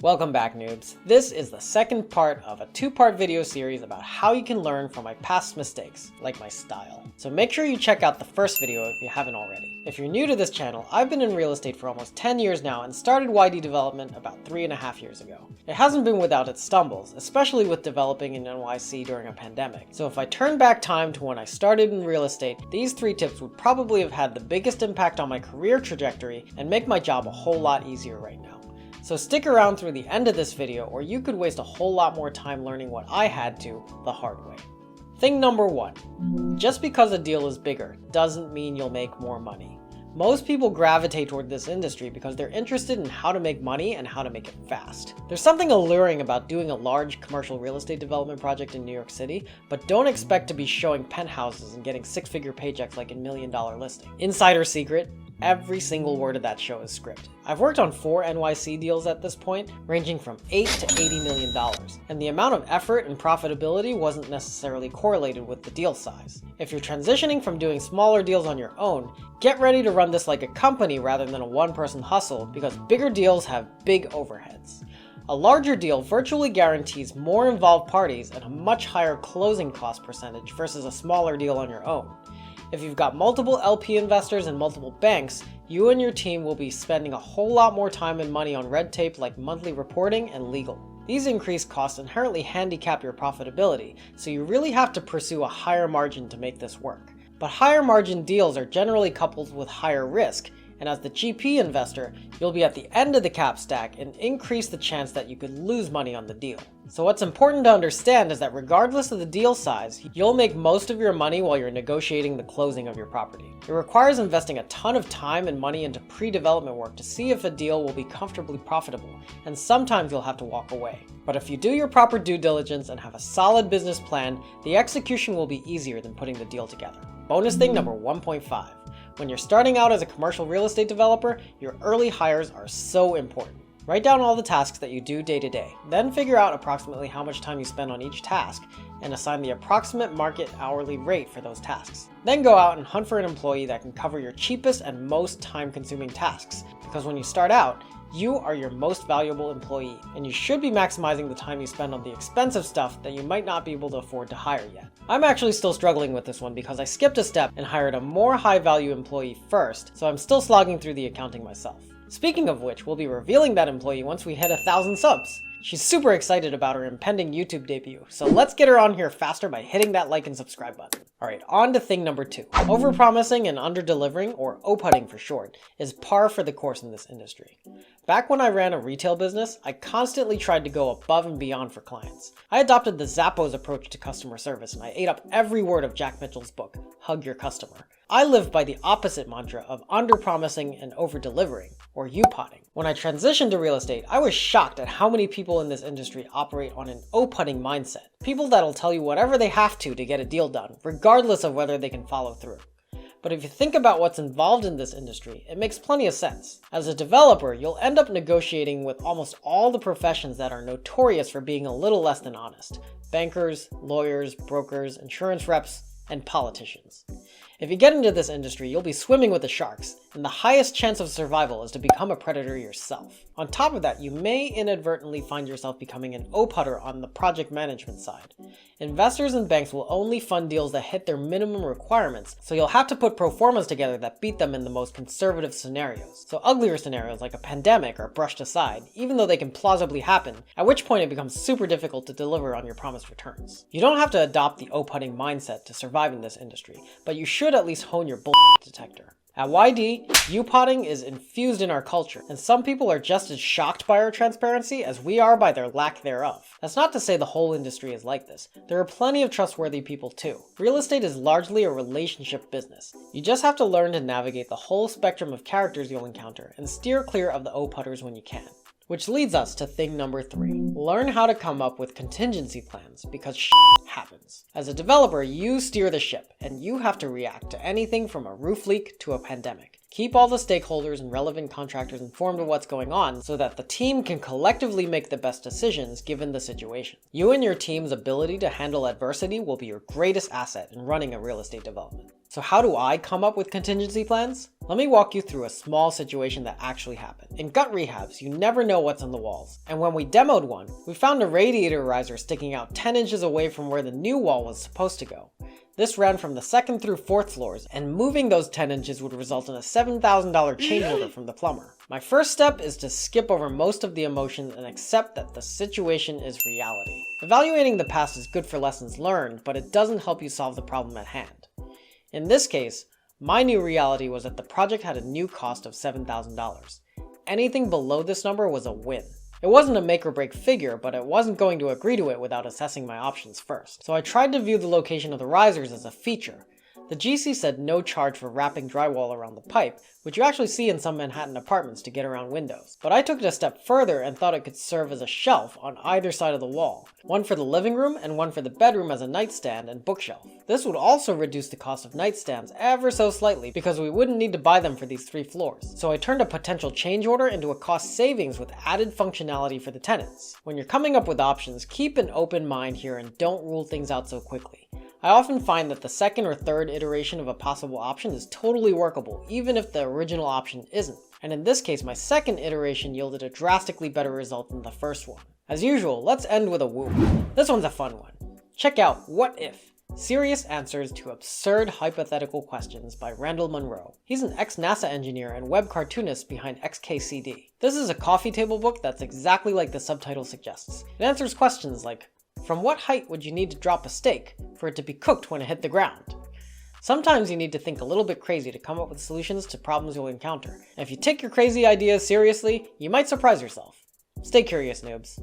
Welcome back, noobs. This is the second part of a two-part video series about how you can learn from my past mistakes, like my style. So make sure you check out the first video if you haven't already. If you're new to this channel, I've been in real estate for almost 10 years now and started YD development about 3.5 years ago. It hasn't been without its stumbles, especially with developing in NYC during a pandemic. So if I turn back time to when I started in real estate, these 3 tips would probably have had the biggest impact on my career trajectory and make my job a whole lot easier right now. So stick around through the end of this video, or you could waste a whole lot more time learning what I had to the hard way. Thing number 1. Just because a deal is bigger doesn't mean you'll make more money. Most people gravitate toward this industry because they're interested in how to make money and how to make it fast. There's something alluring about doing a large commercial real estate development project in New York City, but don't expect to be showing penthouses and getting 6-figure paychecks like in $1 Million Listing. Insider secret: every single word of that show is scripted. I've worked on 4 NYC deals at this point, ranging from $8 to $80 million, and the amount of effort and profitability wasn't necessarily correlated with the deal size. If you're transitioning from doing smaller deals on your own, get ready to run this like a company rather than a one-person hustle, because bigger deals have big overheads. A larger deal virtually guarantees more involved parties and a much higher closing cost percentage versus a smaller deal on your own. If you've got multiple LP investors and multiple banks, you and your team will be spending a whole lot more time and money on red tape like monthly reporting and legal. These increased costs inherently handicap your profitability, so you really have to pursue a higher margin to make this work. But higher margin deals are generally coupled with higher risk, and as the GP investor, you'll be at the end of the cap stack and increase the chance that you could lose money on the deal. So what's important to understand is that regardless of the deal size, you'll make most of your money while you're negotiating the closing of your property. It requires investing a ton of time and money into pre-development work to see if a deal will be comfortably profitable, and sometimes you'll have to walk away. But if you do your proper due diligence and have a solid business plan, the execution will be easier than putting the deal together. Bonus thing number 1.5. When you're starting out as a commercial real estate developer, your early hires are so important. Write down all the tasks that you do day to day, then figure out approximately how much time you spend on each task, and assign the approximate market hourly rate for those tasks. Then go out and hunt for an employee that can cover your cheapest and most time-consuming tasks, because when you start out, you are your most valuable employee, and you should be maximizing the time you spend on the expensive stuff that you might not be able to afford to hire yet. I'm actually still struggling with this one because I skipped a step and hired a more high-value employee first, so I'm still slogging through the accounting myself. Speaking of which, we'll be revealing that employee once we hit 1,000 subs. She's super excited about her impending YouTube debut, so let's get her on here faster by hitting that like and subscribe button. Alright, on to thing number 2. Overpromising and under-delivering, or OPUTting for short, is par for the course in this industry. Back when I ran a retail business, I constantly tried to go above and beyond for clients. I adopted the Zappos approach to customer service, and I ate up every word of Jack Mitchell's book, Hug Your Customer. I live by the opposite mantra of under-promising and over-delivering, or UPOTting. When I transitioned to real estate, I was shocked at how many people in this industry operate on an OPUTting mindset. People that'll tell you whatever they have to get a deal done, regardless of whether they can follow through. But if you think about what's involved in this industry, it makes plenty of sense. As a developer, you'll end up negotiating with almost all the professions that are notorious for being a little less than honest: bankers, lawyers, brokers, insurance reps, and politicians. If you get into this industry, you'll be swimming with the sharks, and the highest chance of survival is to become a predator yourself. On top of that, you may inadvertently find yourself becoming an OPUTter on the project management side. Investors and banks will only fund deals that hit their minimum requirements, so you'll have to put pro formas together that beat them in the most conservative scenarios. So uglier scenarios like a pandemic are brushed aside, even though they can plausibly happen, at which point it becomes super difficult to deliver on your promised returns. You don't have to adopt the OPUTting mindset to survive in this industry, but you should at least hone your bullshit detector. At YD, UPOTting is infused in our culture, and some people are just as shocked by our transparency as we are by their lack thereof. That's not to say the whole industry is like this. There are plenty of trustworthy people too. Real estate is largely a relationship business. You just have to learn to navigate the whole spectrum of characters you'll encounter and steer clear of the OPUTters when you can. Which leads us to thing number 3. Learn how to come up with contingency plans, because shit happens. As a developer, you steer the ship, and you have to react to anything from a roof leak to a pandemic. Keep all the stakeholders and relevant contractors informed of what's going on so that the team can collectively make the best decisions given the situation. You and your team's ability to handle adversity will be your greatest asset in running a real estate development. So how do I come up with contingency plans? Let me walk you through a small situation that actually happened. In gut rehabs, you never know what's on the walls, and when we demoed one, we found a radiator riser sticking out 10 inches away from where the new wall was supposed to go. This ran from the 2nd through 4th floors, and moving those 10 inches would result in a $7,000 change order from the plumber. My first step is to skip over most of the emotions and accept that the situation is reality. Evaluating the past is good for lessons learned, but it doesn't help you solve the problem at hand. In this case, my new reality was that the project had a new cost of $7,000. Anything below this number was a win. It wasn't a make or break figure, but I wasn't going to agree to it without assessing my options first. So I tried to view the location of the risers as a feature. The GC said no charge for wrapping drywall around the pipe, which you actually see in some Manhattan apartments to get around windows. But I took it a step further and thought it could serve as a shelf on either side of the wall, one for the living room and one for the bedroom as a nightstand and bookshelf. This would also reduce the cost of nightstands ever so slightly because we wouldn't need to buy them for these 3 floors. So I turned a potential change order into a cost savings with added functionality for the tenants. When you're coming up with options, keep an open mind here and don't rule things out so quickly. I often find that the 2nd or 3rd iteration of a possible option is totally workable, even if the original option isn't. And in this case, my 2nd iteration yielded a drastically better result than the first one. As usual, let's end with a woo. This one's a fun one. Check out What If? Serious Answers to Absurd Hypothetical Questions by Randall Munroe. He's an ex-NASA engineer and web cartoonist behind XKCD. This is a coffee table book that's exactly like the subtitle suggests. It answers questions like, from what height would you need to drop a steak for it to be cooked when it hit the ground? Sometimes you need to think a little bit crazy to come up with solutions to problems you'll encounter. And if you take your crazy ideas seriously, you might surprise yourself. Stay curious, noobs.